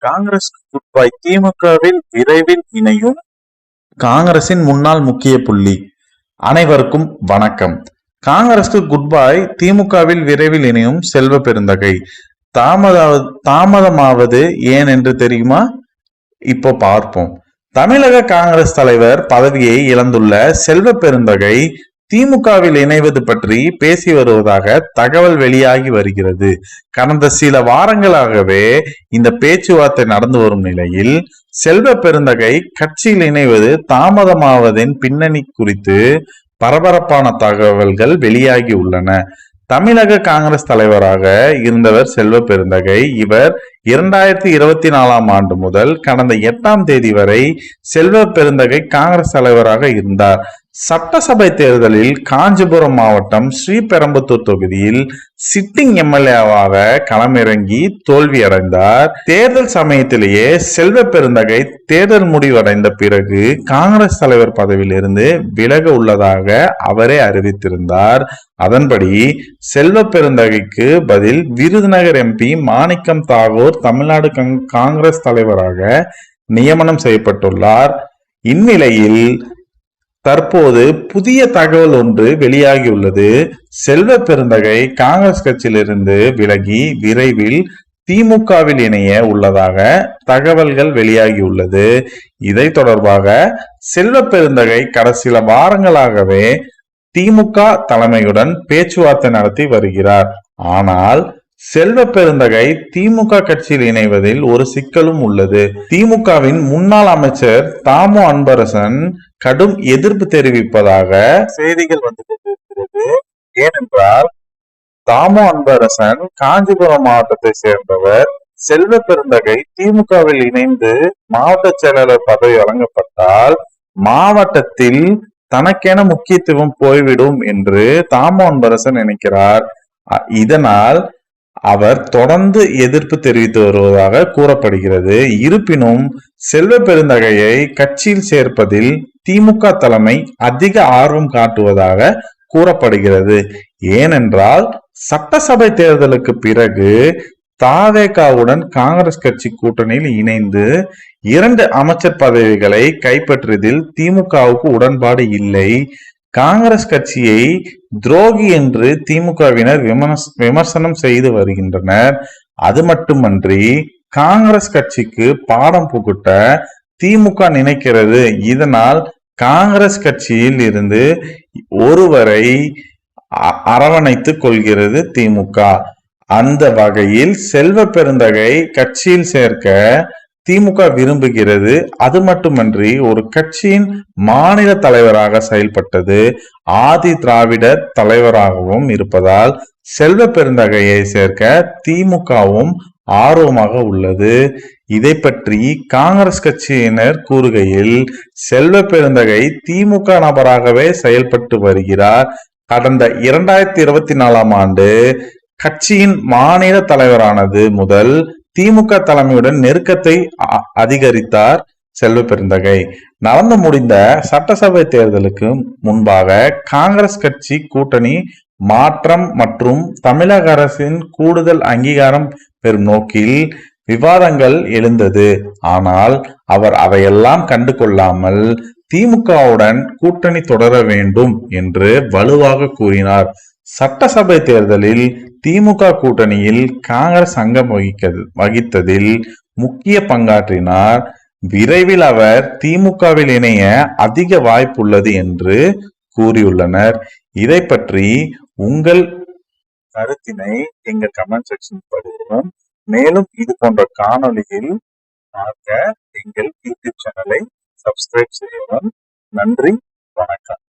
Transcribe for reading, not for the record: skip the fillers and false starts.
Congress good bye, திமுகவில் விரைவில் இணையும் காங்கிரசின் முன்னாள் முக்கிய புள்ளி. அனைவருக்கும் வணக்கம். காங்கிரஸ்க்கு குட் பை, திமுகவில் விரைவில் இணையும் செல்வ பெருந்தகை. தாமதமாவது ஏன் என்று தெரியுமா? இப்போ பார்ப்போம். தமிழக காங்கிரஸ் தலைவர் பதவியை இழந்துள்ள செல்வ பெருந்தகை திமுகவில் இணைவது பற்றி பேசி வருவதாக தகவல் வெளியாகி வருகிறது. கடந்த சில வாரங்களாகவே இந்த பேச்சுவார்த்தை நடந்து வரும் நிலையில் செல்வ பெருந்தகை கட்சியில் இணைவது தாமதமாவதின் பின்னணி குறித்து பரபரப்பான தகவல்கள் வெளியாகி உள்ளன. தமிழக காங்கிரஸ் தலைவராக இருந்தவர் செல்வ பெருந்தகை. இவர் 2024 ஆண்டு முதல் கடந்த 8ஆம் தேதி வரை செல்வ பெருந்தகை காங்கிரஸ் தலைவராக இருந்தார். சட்டசபை தேர்தலில் காஞ்சிபுரம் மாவட்டம் ஸ்ரீபெரும்புத்தூர் தொகுதியில் சிட்டிங் எம்எல்ஏவாக களமிறங்கி தோல்வியடைந்தார். தேர்தல் சமயத்திலேயே செல்வ பெருந்தகை தேர்தல் முடிவடைந்த பிறகு காங்கிரஸ் தலைவர் பதவியில் இருந்து விலக உள்ளதாக அவரே அறிவித்திருந்தார். அதன்படி செல்வ பெருந்தகைக்கு பதில் விருதுநகர் எம்பி மாணிக்கம் தாகூர் தமிழ்நாடு காங்கிரஸ் தலைவராக நியமனம் செய்யப்பட்டுள்ளார். இந்நிலையில் தற்போது புதிய தகவல் ஒன்று வெளியாகியுள்ளது. செல்வ பெருந்தகை காங்கிரஸ் கட்சியிலிருந்து விலகி விரைவில் திமுகவில் இணைய உள்ளதாக தகவல்கள் வெளியாகியுள்ளது. இதை தொடர்பாக செல்வ பெருந்தகை கடந்த சில வாரங்களாகவே திமுக தலைமையுடன் பேச்சுவார்த்தை நடத்தி வருகிறார். ஆனால் செல்வ பெருந்தகை திமுக கட்சியில் இணைவதில் ஒரு சிக்கலும் உள்ளது. திமுகவின் முன்னாள் அமைச்சர் தாமு அன்பரசன் கடும் எதிர்ப்பு தெரிவிப்பதாக செய்திகள் வந்து கொண்டிருக்கிறது. ஏனென்றால் தாமு அன்பரசன் காஞ்சிபுரம் மாவட்டத்தை சேர்ந்தவர். செல்வ பெருந்தகை திமுகவில் இணைந்து மாவட்ட செயலாளர் பதவி வழங்கப்பட்டால் மாவட்டத்தில் தனக்கென முக்கியத்துவம் போய்விடும் என்று தாமு அன்பரசன் நினைக்கிறார். இதனால் அவர் தொடர்ந்து எதிர்ப்பு தெரிவித்து வருவதாக கூறப்படுகிறது. இருப்பினும் செல்வ பெருந்தகையை கட்சியில் சேர்ப்பதில் திமுக தலைமை அதிக ஆர்வம் காட்டுவதாக கூறப்படுகிறது. ஏனென்றால் சட்டசபை தேர்தலுக்கு பிறகு தாவேகாவுடன் காங்கிரஸ் கட்சி கூட்டணியில் இணைந்து 2 அமைச்சர் பதவிகளை கைப்பற்றியதில் திமுகவுக்கு உடன்பாடு இல்லை. காங்கிரஸ் கட்சியை துரோகி என்று திமுகவினர் விமர்சனம் செய்து வருகின்றனர். அது மட்டுமன்றி காங்கிரஸ் கட்சிக்கு பாடம் புகட்ட திமுக நினைக்கிறது. இதனால் காங்கிரஸ் கட்சியில் இருந்து ஒருவரை அரவணைத்துக் கொள்கிறது திமுக. அந்த வகையில் செல்வ பெருந்தகை கட்சியில் சேர்க்க திமுக விரும்புகிறது. அது மட்டுமன்றி ஒரு கட்சியின் மாநில தலைவராக செயல்பட்டது, ஆதி திராவிடர் தலைவராகவும் இருப்பதால் செல்வ பெருந்தகையை சேர்க்க திமுகவும் ஆர்வமாக உள்ளது. இதை பற்றி காங்கிரஸ் கட்சியினர் கூறுகையில் செல்வ பெருந்தகை திமுக நபராகவே செயல்பட்டு வருகிறார். கடந்த 2024 ஆண்டு கட்சியின் மாநில தலைவரானது முதல் திமுக தலைமையுடன் நெருக்கத்தை அதிகரித்தார் செல்வ பெருந்தகை. நடந்து முடிந்த சட்டசபை தேர்தலுக்கு முன்பாக காங்கிரஸ் கட்சி கூட்டணி மாற்றம் மற்றும் தமிழக அரசின் கூடுதல் அங்கீகாரம் பெறும் நோக்கில் விவாதங்கள் எழுந்தது. ஆனால் அவர் அவையெல்லாம் கண்டு கொள்ளாமல் திமுகவுடன் கூட்டணி தொடர வேண்டும் என்று வலுவாக கூறினார். சட்டசபை தேர்தலில் திமுக கூட்டணியில் காங்கிரஸ் அங்கம் வகித்ததில் முக்கிய பங்காற்றினார். விரைவில் அவர் திமுகவில் இணைய அதிக வாய்ப்புள்ளது என்று கூறியுள்ளனர். இதை பற்றி உங்கள் கருத்தினை எங்கள் கமெண்ட் செக்ஷன் படுகிறோம். மேலும் இது போன்ற காணொளியில் பார்க்க எங்கள் யூடியூப் சேனலை சப்ஸ்கிரைப் செய்யவும். நன்றி, வணக்கம்.